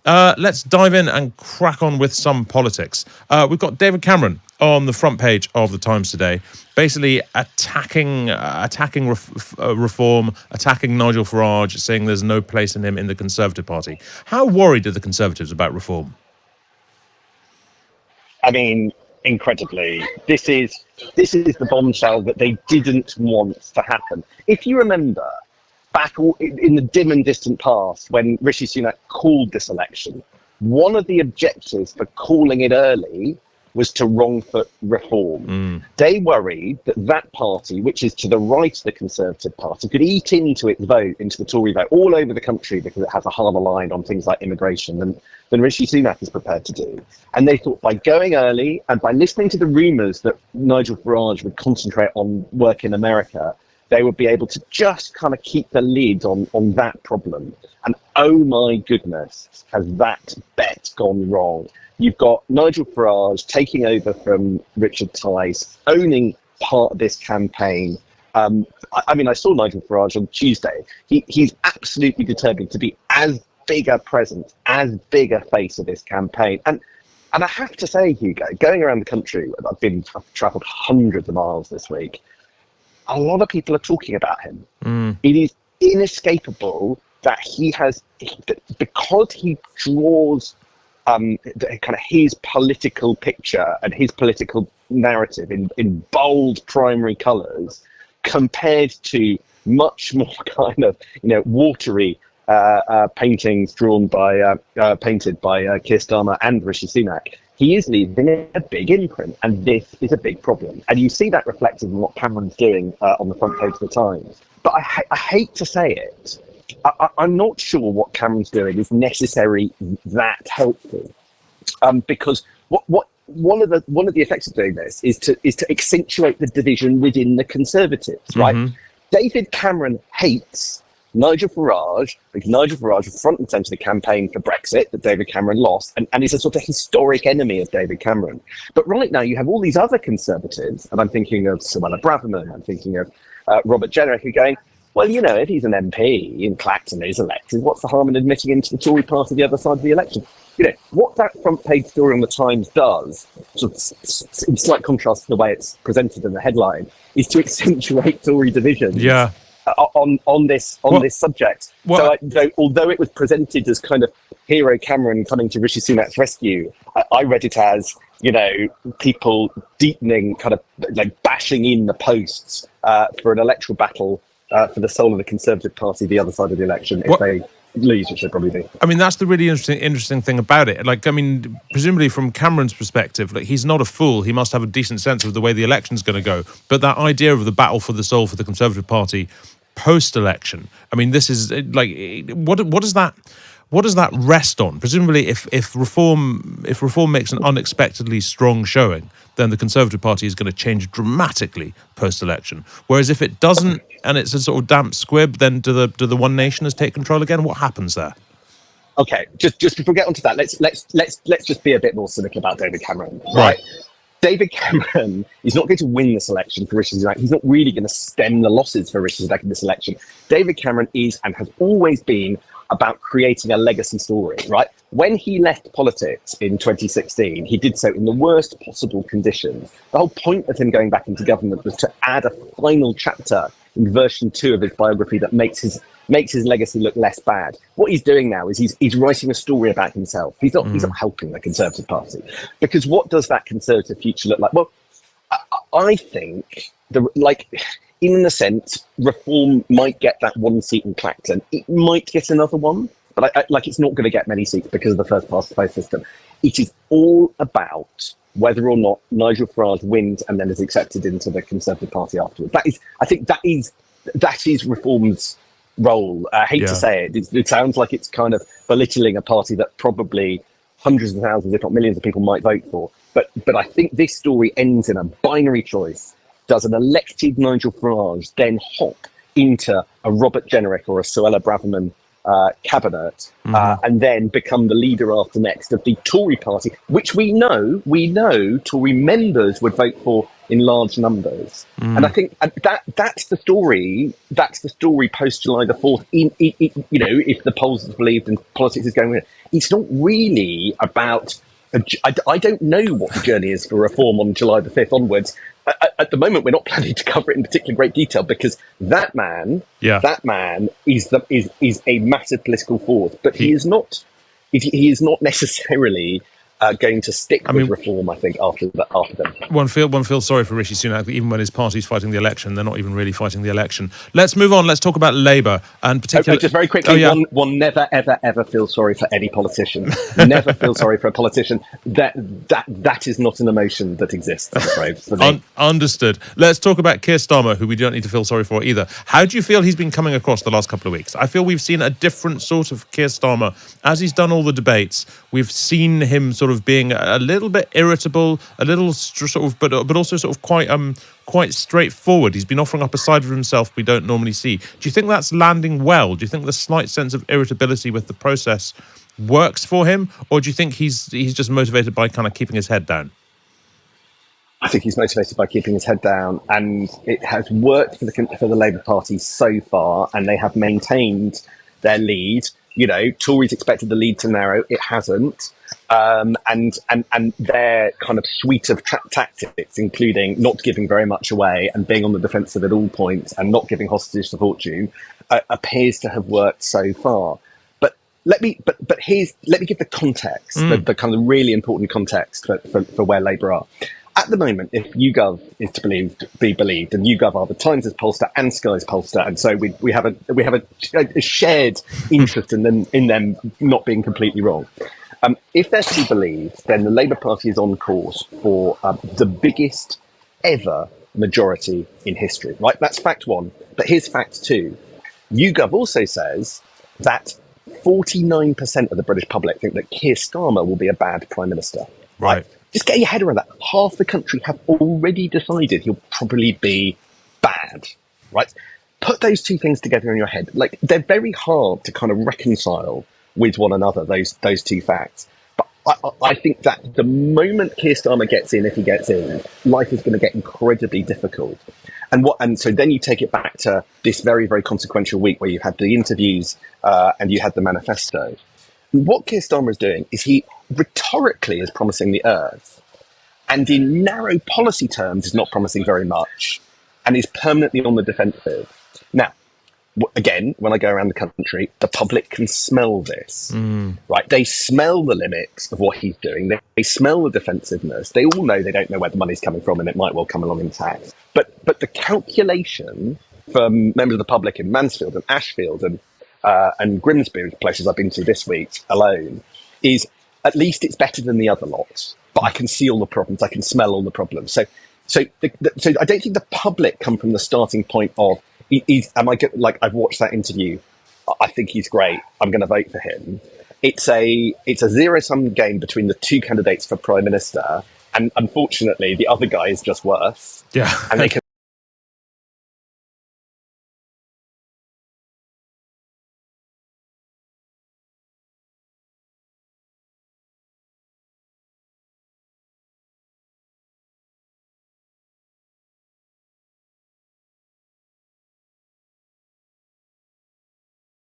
Let's dive in and crack on with some politics. We've got David Cameron on the front page of the Times today, basically attacking reform, attacking Nigel Farage, saying there's no place in him in the Conservative Party. How worried are the Conservatives about reform? I mean, incredibly. This is the bombshell that they didn't want to happen. If you remember, back in the dim and distant past, when Rishi Sunak called this election, one of the objectives for calling it early was to wrong-foot reform. They worried that that party, which is to the right of the Conservative Party, could eat into its vote, into the Tory vote, all over the country because it has a harder line on things like immigration than Rishi Sunak is prepared to do. And they thought by going early and by listening to the rumours that Nigel Farage would concentrate on work in America, they would be able to just kind of keep the lid on that problem. And oh my goodness, has that bet gone wrong? You've got Nigel Farage taking over from Richard Tice, owning part of this campaign. I mean, I saw Nigel Farage on Tuesday. He's absolutely determined to be as big a presence, as big a face of this campaign. And I have to say, Hugo, going around the country, I've travelled hundreds of miles this week, a lot of people are talking about him. It is inescapable that because he draws kind of his political picture and his political narrative in bold primary colours, compared to much more kind of watery paintings painted by Keir Starmer and Rishi Sunak. He is leaving a big imprint, and this is a big problem. And you see that reflected in what Cameron's doing on the front page of the Times. But I hate to say it, I'm not sure what Cameron's doing is necessarily that helpful, because one of the effects of doing this is to accentuate the division within the Conservatives, right? David Cameron hates Nigel Farage, because Nigel Farage was front and centre of the campaign for Brexit that David Cameron lost, and is a sort of historic enemy of David Cameron. But right now you have all these other Conservatives, and I'm thinking of Suella Braverman, I'm thinking of Robert Jenrick, who are going, well, if he's an MP in Clacton and is elected, what's the harm in admitting him to the Tory party the other side of the election? What that front page story on the Times does, sort of in slight contrast to the way it's presented in the headline, is to accentuate Tory division. Yeah. On this subject. So although it was presented as kind of hero Cameron coming to Rishi Sunak's rescue, I read it as people deepening, kind of like bashing in the posts for an electoral battle for the soul of the Conservative Party the other side of the election if they lose, which they probably do. I mean, that's the really interesting thing about it. Like, I mean, presumably from Cameron's perspective, like, he's not a fool. He must have a decent sense of the way the election's going to go. But that idea of the battle for the soul for the Conservative Party post-election, I mean, this is like, what does that rest on? Presumably, if reform makes an unexpectedly strong showing, then the Conservative Party is going to change dramatically post-election. Whereas if it doesn't, and it's a sort of damp squib, then do the One Nationers take control again? What happens there? Okay, just before we get onto that, let's just be a bit more cynical about David Cameron, right? David Cameron is not going to win this election for Rishi Sunak. He's not really going to stem the losses for Rishi Sunak in this election. David Cameron is and has always been about creating a legacy story, right? When he left politics in 2016, he did so in the worst possible conditions. The whole point of him going back into government was to add a final chapter in version 2 of his biography that makes his legacy look less bad. What he's doing now is he's writing a story about himself. He's not helping the Conservative Party, because what does that Conservative future look like? Well, I think in a sense, reform might get that one seat in Clacton. It might get another one, but it's not going to get many seats because of the first past the post system. It is all about whether or not Nigel Farage wins and then is accepted into the Conservative Party afterwards. I think that is reform's role. I hate to say it. It sounds like it's kind of belittling a party that probably hundreds of thousands, if not millions of people might vote for. But I think this story ends in a binary choice. Does an elected Nigel Farage then hop into a Robert Jenrick or a Suella Braverman cabinet and then become the leader after next of the Tory party, which we know Tory members would vote for in large numbers. And I think that's the story. That's the story post July the 4th. If the polls are believed and politics is going, it's not really about. I don't know what the journey is for reform on July the 5th onwards. At the moment, we're not planning to cover it in particularly great detail because that man is a massive political force, but he is not necessarily going to stick with reform, I think, after them. One feels sorry for Rishi Sunak that even when his party's fighting the election, they're not even really fighting the election. Let's move on. Let's talk about Labour and particularly. Just very quickly, one never, ever, ever feels sorry for any politician. Never feel sorry for a politician. That is not an emotion that exists, I'm afraid. For me. Understood. Let's talk about Keir Starmer, who we don't need to feel sorry for either. How do you feel he's been coming across the last couple of weeks? I feel we've seen a different sort of Keir Starmer. As he's done all the debates, we've seen him sort of being a little bit irritable, a little sort of, but also sort of quite straightforward. He's been offering up a side of himself we don't normally see. Do you think that's landing well? Do you think the slight sense of irritability with the process works for him, or do you think he's just motivated by kind of keeping his head down? I think he's motivated by keeping his head down, and it has worked for the Labour Party so far, and they have maintained their lead. Tories expected the lead to narrow; it hasn't. And their kind of suite of tactics, including not giving very much away and being on the defensive at all points and not giving hostage to fortune, appears to have worked so far. But let me give the context, the kind of really important context for where Labour are. At the moment, if YouGov is to be believed, and YouGov are the Times' pollster and Sky's pollster, and so we have a shared interest in them not being completely wrong. If they're to be believed, then the Labour Party is on course for the biggest ever majority in history. Right, that's fact one. But here's fact two. YouGov also says that 49% of the British public think that Keir Starmer will be a bad Prime Minister. Right. Just get your head around that. Half the country have already decided he'll probably be bad, right? Put those two things together in your head. Like, they're very hard to kind of reconcile with one another, those two facts. But I think that the moment Keir Starmer gets in, if he gets in, life is going to get incredibly difficult. And so then you take it back to this very, very consequential week where you had the interviews and you had the manifesto. What Keir Starmer is doing is he rhetorically is promising the earth, and in narrow policy terms is not promising very much, and is permanently on the defensive. Now, again, when I go around the country, the public can smell this, right? They smell the limits of what he's doing. They smell the defensive-ness. They all know they don't know where the money's coming from, and it might well come along intact. But the calculation from members of the public in Mansfield and Ashfield and Grimsby, places I've been to this week alone, is at least it's better than the other lots. But I can see all the problems. I can smell all the problems. So I don't think the public come from the starting point of, I've watched that interview. I think he's great. I'm going to vote for him. It's a zero-sum game between the two candidates for Prime Minister. And unfortunately, the other guy is just worse. Yeah. And they can